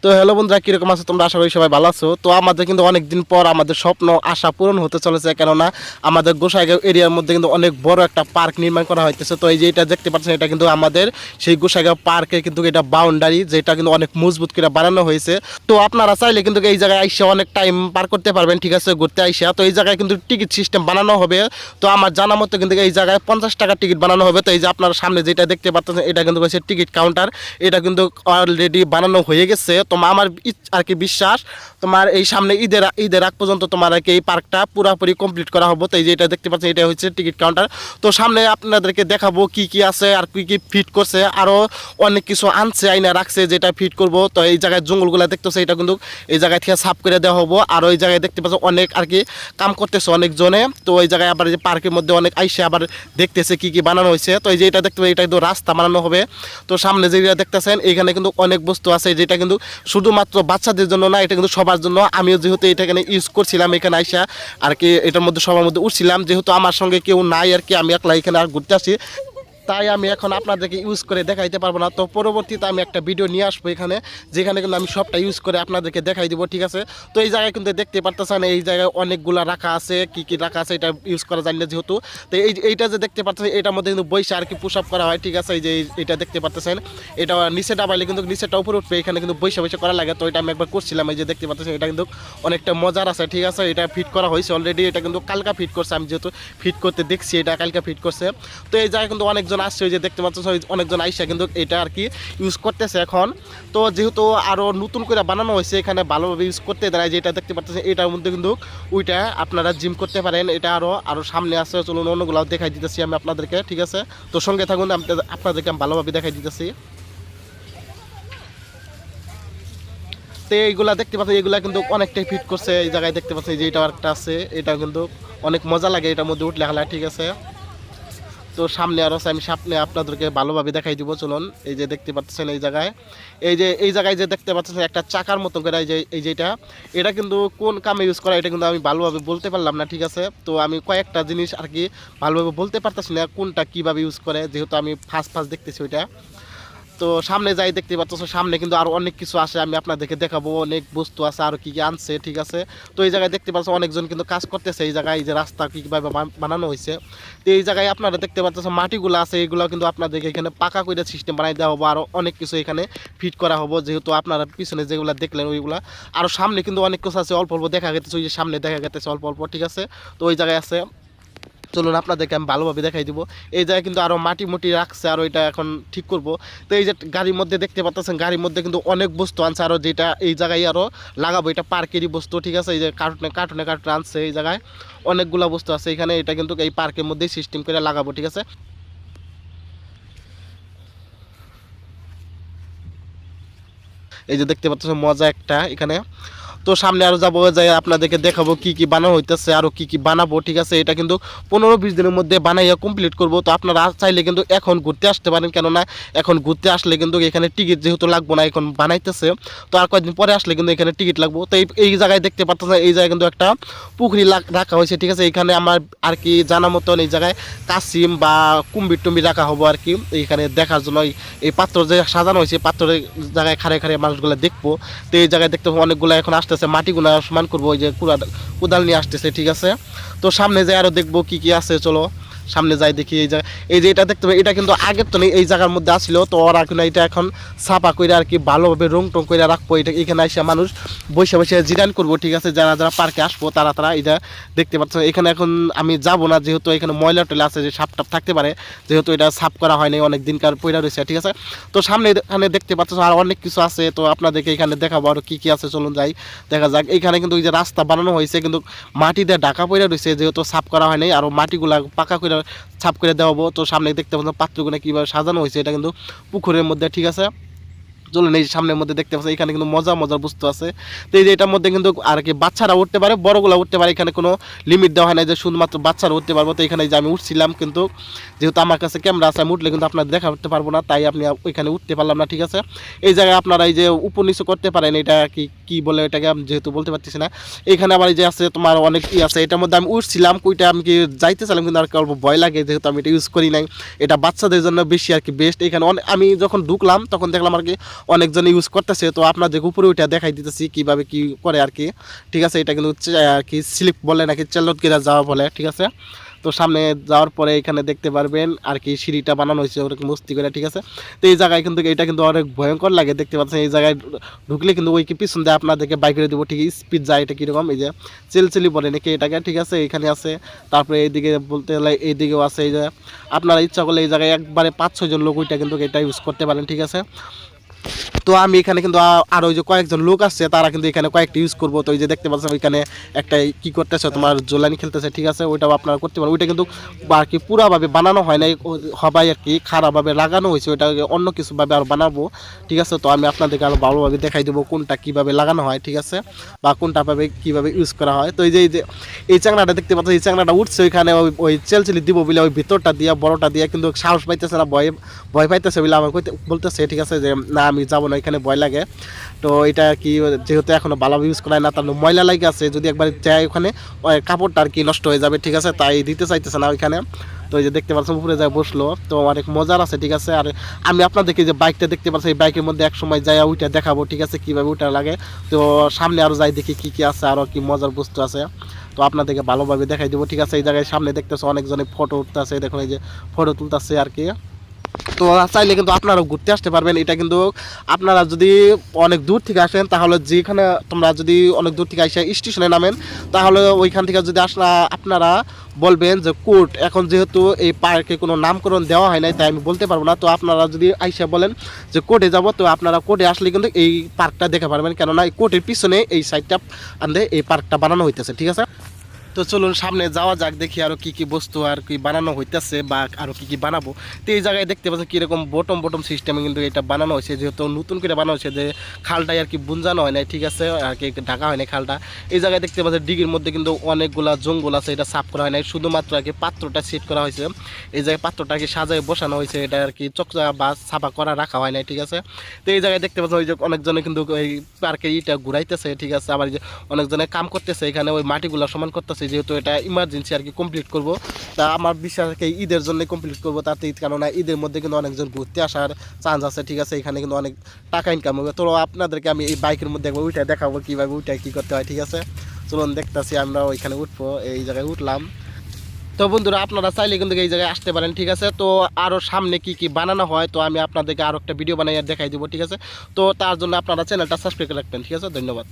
তো হ্যালো বন্ধুরা, কীরকম আছো তোমরা? আশা করি সবাই ভালো আছো। তো আমাদের কিন্তু অনেকদিন পর আমাদের স্বপ্ন আশা পূরণ হতে চলেছে, কেননা আমাদের গোসাইগাঁও এরিয়ার মধ্যে কিন্তু অনেক বড় একটা পার্ক নির্মাণ করা হইতেছে। তো এই যে এটা দেখতে পাচ্ছেন, এটা কিন্তু আমাদের সেই গোসাইগাঁও পার্কের কিন্তু এটা বাউন্ডারি, যেটা কিন্তু অনেক মজবুত করে বানানো হয়েছে। তো আপনারা চাইলে কিন্তু এই জায়গায় আইসা অনেক টাইম পার করতে পারবেন, ঠিক আছে, ঘুরতে আইসা। তো এই জায়গায় কিন্তু টিকিট সিস্টেম বানানো হবে। তো আমার জানা মতো কিন্তু এই জায়গায় 50 টাকা টিকিট বানানো হবে। তো এই যে আপনারা সামনে যেটা দেখতে পাচ্ছেন, এটা কিন্তু হচ্ছে টিকিট কাউন্টার। এটা কিন্তু অলরেডি বানানো হয়ে গেছে। তো আমার আর কি বিশ্বাস, তোমার এই সামনে ঈদের আগ পর্যন্ত তোমার আর কি এই পার্কটা পুরোপুরি কমপ্লিট করা হবে। তো এই যে এটা দেখতে পাচ্ছেন, এটা হচ্ছে টিকিট কাউন্টার। তো সামনে আপনাদেরকে দেখাবো কি কি আছে আর কি কি ফিট করছে, আরও অনেক কিছু আনছে আইনা রাখছে যেটা ফিট করব। তো এই জায়গায় জঙ্গলগুলো দেখতেছে, এটা কিন্তু এই জায়গায় থেকে সাফ করে দেওয়া হবো। আর ওই জায়গায় দেখতে পাচ্ছ অনেক আর কি কাম করতেছে অনেকজনে। তো ওই জায়গায় আবার যে পার্কের মধ্যে অনেক আইসে আবার দেখতেছে কি কি বানানো হয়েছে। তো এই যে এটা দেখতে পাচ্ছি, এটা কিন্তু রাস্তা বানানো হবে। তো সামনে যেটা দেখতেছেন, এইখানে কিন্তু অনেক বস্তু আছে, যেটা কিন্তু শুধুমাত্র বাচ্চাদের জন্য না, এটা কিন্তু সবার জন্য। আমিও যেহেতু এটা এখানে ইউজ করছিলাম, এখানে আইসা আর কি এটার মধ্যে সবার মধ্যে উঠছিলাম, যেহেতু আমার সঙ্গে কেউ নাই আর কি, আমি একলা এখানে আর ঘুরতে আসি, তাই আমি এখন আপনাদেরকে ইউজ করে দেখাইতে পারবো না। তো পরবর্তীতে আমি একটা ভিডিও নিয়ে আসবো এখানে, যেখানে কিন্তু আমি সবটা ইউজ করে আপনাদেরকে দেখাই দিব, ঠিক আছে। তো এই জায়গায় কিন্তু দেখতে পারতেছেন, এই জায়গায় অনেকগুলা রাখা আছে, কি কি রাখা আছে এটা ইউজ করা জানলে যেহেতু। তো এইটা যে দেখতে পাচ্ছেন, এটার মধ্যে কিন্তু বইসা আর কি পুশ আপ করা হয়, ঠিক আছে। এই যে এটা দেখতে পাচ্ছেন, এটা নিচে ডাবাইলে কিন্তু নিচেটা উপরে উঠবে, এখানে কিন্তু বইসা বইসা করা লাগে। তো এটা আমি একবার করছিলাম, এই যে দেখতে পাচ্ছেন, এটা কিন্তু অনেকটা মজার আছে, ঠিক আছে। এটা ফিট করা হয়েছে অলরেডি, এটা কিন্তু কালকা ফিট করছে, আমি যেহেতু ফিট করতে দেখছি, এটা কালকা ফিট করছে। তো এই জায়গায় কিন্তু অনেকজন আসছে, ওই যে দেখতে পাচ্ছ অনেকজন আইসা কিন্তু এটা আর কি ইউজ করতেছে এখন। তো যেহেতু আরও নতুন করে বানানো হয়েছে, এখানে ভালোভাবে ইউজ করতে দাঁড়ায়, যেটা দেখতে পাচ্ছেন, এটার মধ্যে কিন্তু ওইটা আপনারা জিম করতে পারেন। এটা আরও সামনে আছে, চলুন অন্যগুলো দেখাই দিতেছি আমি আপনাদেরকে, ঠিক আছে। তো সঙ্গে থাকুন, আপনাদেরকে আমি ভালোভাবে দেখাই দিতেছি। তো এইগুলা দেখতে পাচ্ছেন, এইগুলা কিন্তু অনেকটাই ফিট করছে। এই জায়গায় দেখতে পাচ্ছেন যে এটা একটা আছে, এটা কিন্তু অনেক মজা লাগে এটার মধ্যে উঠলে খেলা, ঠিক আছে। তো সামনে আরও আমি সামনে আপনাদেরকে ভালোভাবে দেখাই দিব, চলুন। এই যে দেখতে পাচ্ছেন এই জায়গায় যে দেখতে পাচ্ছেন একটা চাকার মতো করে, এই যেটা এটা কিন্তু কোন কামে ইউজ করা, এটা কিন্তু আমি ভালোভাবে বলতে পারলাম না, ঠিক আছে। তো আমি কয়েকটা জিনিস আর কি ভালোভাবে বলতে পারতেছি না কোনটা কীভাবে ইউজ করে, যেহেতু আমি ফার্স্ট দেখতেছি ওইটা। তো সামনে যাই দেখতে পাচ্ছ, সামনে কিন্তু আরও অনেক কিছু আসে, আমি আপনাদেরকে দেখাবো, অনেক বস্তু আছে আরও কী কী আনছে, ঠিক আছে। তো এই জায়গায় দেখতে পাচ্ছ অনেকজন কিন্তু কাজ করতেছে এই জায়গায়, এই যে রাস্তা কীভাবে বানানো হয়েছে। তো এই জায়গায় আপনারা দেখতে পাচ্ছেন মাটিগুলো আছে, এইগুলো কিন্তু আপনাদেরকে এখানে পাকা করে সিস্টেম বানাই দেওয়া হবো, আরও অনেক কিছু এখানে ফিট করা হবো, যেহেতু আপনারা পিছনে যেগুলো দেখলেন ওইগুলা। আরও সামনে কিন্তু অনেক কিছু আছে, অল্প অল্প দেখা গেছে, ওই যে সামনে দেখা গেছে অল্প অল্প, ঠিক আছে। তো ওই জায়গায় আছে, চলুন আপনাদেরকে আমি ভালোভাবে দেখাই দিব। এই জায়গায় কিন্তু আরও মাটি রাখছে, আর ওইটা এখন ঠিক করব। তো এই যে গাড়ির মধ্যে দেখতে পাচ্ছেন, গাড়ির মধ্যে কিন্তু অনেক বস্তু আনছে, আরও যেটা এই জায়গায় আরও লাগাবো, এটা পার্কেরই বস্তু, ঠিক আছে। এই যে কার্টুনে আনছে, এই জায়গায় অনেকগুলো বস্তু আছে এখানে, এটা কিন্তু এই পার্কের মধ্যেই সিস্টেম করে লাগাবো, ঠিক আছে। এই যে দেখতে পাচ্ছেন মজা একটা এখানে। তো সামনে আরও যাবো, যাই আপনাদেরকে দেখাবো কি কি বানানো হইতেছে, আরও কি কি বানাবো, ঠিক আছে। এটা কিন্তু 15-20 দিনের মধ্যে বানাইয়া কমপ্লিট করব। তো আপনারা চাইলে কিন্তু এখন ঘুরতে আসতে পারেন, কেননা এখন ঘুরতে আসলে কিন্তু এখানে টিকিট যেহেতু লাগবো না, এখন বানাইতেছে। তো আর কয়েকদিন পরে আসলে কিন্তু এখানে টিকিট লাগবো। তো এই জায়গায় দেখতে পাচ্ছেন, এই জায়গায় কিন্তু একটা পুকুরি রাখা হয়েছে, ঠিক আছে। এখানে আমার আর কি জানা মতন এই জায়গায় কাসিম বা কুম্বির রাখা হবো আর কি, এইখানে দেখার জন্য। এই পাত্র যে সাজানো হয়েছে, পাত্রের জায়গায় খাড়ে খাড়ে মানুষগুলো দেখবো। তো এই জায়গায় দেখতে অনেকগুলো এখন আসতেছে, মাটিগুলো সমান করবো, ওই যে কোদাল নিয়ে আসতেছে, ঠিক আছে। তো সামনে যাই আরও দেখবো কি কি আছে, চলো সামনে যাই দেখি। এই যে এটা দেখতে পাই, এটা কিন্তু আগের তো নেই, এই জায়গার মধ্যে আসলো। তো ওরা কিন্তু এটা এখন ছাপা করে আর কি ভালোভাবে রং টং করে রাখবো। এটা এখানে এসে মানুষ বসে বসে জিরান করবো, ঠিক আছে। যারা যারা পার্কে আসবো তারা এটা দেখতে পাচ্ছ। এখানে এখন আমি যাব না, যেহেতু এখানে ময়লা টয়লা আছে, যে সাপ টাপ থাকতে পারে, যেহেতু এটা সাফ করা হয়নি, অনেক দিনকার পয়লা রয়েছে, ঠিক আছে। তো সামনে এখানে দেখতে পাচ্ছ আর অনেক কিছু আছে, তো আপনাদেরকে এখানে দেখাবো আরও কী কী আছে, চলুন যাই দেখা যাক। এইখানে কিন্তু ওই যে রাস্তা বানানো হয়েছে, কিন্তু মাটি দিয়ে ঢাকা পড়ে রয়েছে, যেহেতু সাফ করা হয়নি, আর মাটিগুলা পাকা করে ছাপ করে দেওয়াবো। তো সামনে দেখতে পাচ্ছেন পাত্রগুলো কীভাবে সাজানো হয়েছে, এটা কিন্তু পুকুরের মধ্যে, ঠিক আছে। চলুন এই সামনের মধ্যে দেখতে পাচ্ছি, এখানে কিন্তু মজার বস্তু আছে। তো এই যে এটার মধ্যে কিন্তু আর কি বাচ্চারা উঠতে পারে, বড়গুলো উঠতে পারে, এখানে কোনো লিমিট দেওয়া হয় না, যে শুধুমাত্র বাচ্চারা উঠতে পারবো। তো এখানে যে আমি উঠছিলাম, কিন্তু যেহেতু আমার কাছে ক্যামেরা আছে, আমি উঠলে কিন্তু আপনার দেখা করতে পারবো না, তাই আপনি ওইখানে উঠতে পারলাম না, ঠিক আছে। এই জায়গায় আপনারা এই যে উপর নিচু করতে পারেন, এটা কি বলে এটাকে আমি যেহেতু বলতে পারতেছি না। এখানে আবার এই যে আছে তোমার অনেক আছে, এটার মধ্যে আমি উঠছিলাম, কইটা আমি কি যাইতেছিলাম, কিন্তু আর অল্প ভয় লাগে, যেহেতু আমি এটা ইউজ করি নাই। এটা বাচ্চাদের জন্য বেশি আর কি বেস্ট। এখানে আমি যখন ঢুকলাম তখন দেখলাম আর কি অনেকজন ইউজ করতেছে। তো আপনাদের উপরে ওইটা দেখাই দিতেছি কীভাবে কী করে আর কি। ঠিক আছে, এটা কিন্তু আর কি স্লিপ বলে নাকি চেল্লত গিরা যাওয়া বলে। ঠিক আছে, তো সামনে যাওয়ার পরে এখানে দেখতে পারবেন আর কি সিঁড়িটা বানানো হয়েছে ওরকম মস্তি করে। ঠিক আছে, তো এই জায়গায় কিন্তু এটা কিন্তু অনেক ভয়ঙ্কর লাগে, দেখতে পাচ্ছেন এই জায়গায় ঢুকলে কিন্তু ওই কি পিছন দিয়ে আপনাদেরকে বাইক করে দেবো। ঠিক স্পিড যায়, এটা কীরকম এই যে চেলচেলি বলে নাকি এটাকে। ঠিক আছে, এখানে আছে, তারপরে এইদিকে বলতে গেলে এইদিকেও আছে। এই যে আপনারা ইচ্ছা করলে এই জায়গায় একবারে 5-6 জন লোক ওইটা কিন্তু এটা ইউজ করতে পারেন। ঠিক আছে, তো আমি এখানে কিন্তু আর ওই যে কয়েকজন লোক আসছে তারা কিন্তু এখানে কয়েকটা ইউজ করবো। তো ওই যে দেখতে পাচ্ছেন ওইখানে একটা কি করতেছে তোমার জোলানি খেলতেছে। ঠিক আছে, ওইটাও আপনারা করতে পারেন। ওইটা কিন্তু আর কি পুরাভাবে বানানো হয় নাই, সবাই আর কি খারাপভাবে লাগানো হয়েছে, ওইটা অন্য কিছুভাবে আর বানাবো। ঠিক আছে, তো আমি আপনাদেরকে আরও ভালোভাবে দেখাই দেবো কোনটা কীভাবে লাগানো হয়। ঠিক আছে, বা কোনটা ভাবে কীভাবে ইউজ করা হয়। তো এই চ্যাংড়াটা দেখতে পাচ্ছেন, এই চ্যাংড়াটা উঠছে ওইখানে ওই চেলচেলি দিব বলে ওই ভিতরটা দিয়া বড়টা দিয়া কিন্তু সাহস পাইতেছে না, ভয় পাইতেছে বলে আমার বলতেছে। ঠিক আছে, যে না আমি যাবো না, এখানে ভয় লাগে। তো এটা কি যেহেতু এখনো ভালো ইউজ করা হয় না, তার ময়লা লাগে আছে, যদি একবার যায় ওখানে কাপড়টা আর কি নষ্ট হয়ে যাবে। ঠিক আছে, তাই দিতে চাইতেছে না ওইখানে। তো এই যে দেখতে পাচ্ছেন উপরে যায় বসলো, তো অনেক মজার আছে। ঠিক আছে, আর আমি আপনাদেরকে যে বাইকটা দেখতে পাচ্ছি এই বাইকের মধ্যে এক সময় যাই ওইটা দেখাবো। ঠিক আছে, কীভাবে ওইটা লাগে। তো সামনে আরও যাই দেখি কী কী আছে, আরও কি মজার বস্তু আছে, তো আপনাদেরকে ভালোভাবে দেখাই দেবো। ঠিক আছে, এই জায়গায় সামনে দেখতেছে অনেকজনে ফটো উঠতেছে, দেখুন এই যে ফটো তুলতেছে আর কি। তো চাইলে কিন্তু আপনারাও ঘুরতে আসতে পারবেন। এটা কিন্তু আপনারা যদি অনেক দূর থেকে আসেন, তাহলে যেখানে তোমরা যদি অনেক দূর থেকে আসে স্টেশনে নামেন, তাহলে ওইখান থেকে যদি আপনারা বলবেন যে কোর্ট, এখন যেহেতু এই পার্কে কোনো নামকরণ দেওয়া হয় নাই তাই আমি বলতে পারবো না। তো আপনারা যদি আইসা বলেন যে কোর্টে যাব, তো আপনারা কোর্টে আসলে কিন্তু এই পার্কটা দেখে পারবেন, কেননা এই কোর্টের পিছনে এই সাইডটা আনতে এই পার্কটা বানানো হইতেছে। ঠিক আছে, তো চলুন সামনে যাওয়া যাক, দেখি আরও কী কী বস্তু আর কি বানানো হইতেছে বা আরও কী কী বানাবো। তো এই জায়গায় দেখতে পাচ্ছেন কীরকম বটম সিস্টেমে কিন্তু এটা বানানো হয়েছে, যেহেতু নতুন করে বানানো হয়েছে, যে খালটাই আর কি বুনজানো হয় নাই। ঠিক আছে, আর কি ঢাকা হয় নাই খালটা। এই জায়গায় দেখতে পাচ্ছেন ডিগির মধ্যে কিন্তু অনেকগুলা জঙ্গল আছে, এটা সাফ করা হয় নাই, শুধুমাত্র আর কি পাত্রটা সেট করা হয়েছে। এই জায়গায় পাত্রটা আর কি সাজায় বসানো হয়েছে, এটা আর কি চকচা বা ছাপা করা রাখা হয় নাই। ঠিক আছে, তো এই জায়গায় দেখতে পাচ্ছেন ওই যে অনেকজনে কিন্তু এই পার্কে ইটা ঘুরাইতেছে। ঠিক আছে, আবার যে অনেকজনে কাম করতেছে এখানে, ওই মাটিগুলো সমান করতেছে, যেহেতু এটা ইমার্জেন্সি আর কি কমপ্লিট করবো। তা আমার বিশ্বাস আর কি ঈদের জন্য কমপ্লিট করবো, তাতে ঈদ, কেননা ঈদের মধ্যে কিন্তু অনেকজন ঘুরতে আসার চান্স আছে। ঠিক আছে, এখানে কিন্তু অনেক টাকা ইনকাম হবে। তো আপনাদেরকে আমি এই বাইকের মধ্যে একবার ওইটা দেখাবো কীভাবে ওইটা কী করতে হয়। ঠিক আছে, চলুন দেখতেছি, আমরা ওইখানে উঠবো, এই জায়গায় উঠলাম। তো বন্ধুরা আপনারা চাইলে কিন্তু এই জায়গায় আসতে পারেন। ঠিক আছে, তো আরও সামনে কি কি বানানো হয় তো আমি আপনাদেরকে আরও একটা ভিডিও বানাই দেখাই দেবো। ঠিক আছে, তো তার জন্য আপনারা চ্যানেলটা সাবস্ক্রাইব করে রাখবেন। ঠিক আছে, ধন্যবাদ।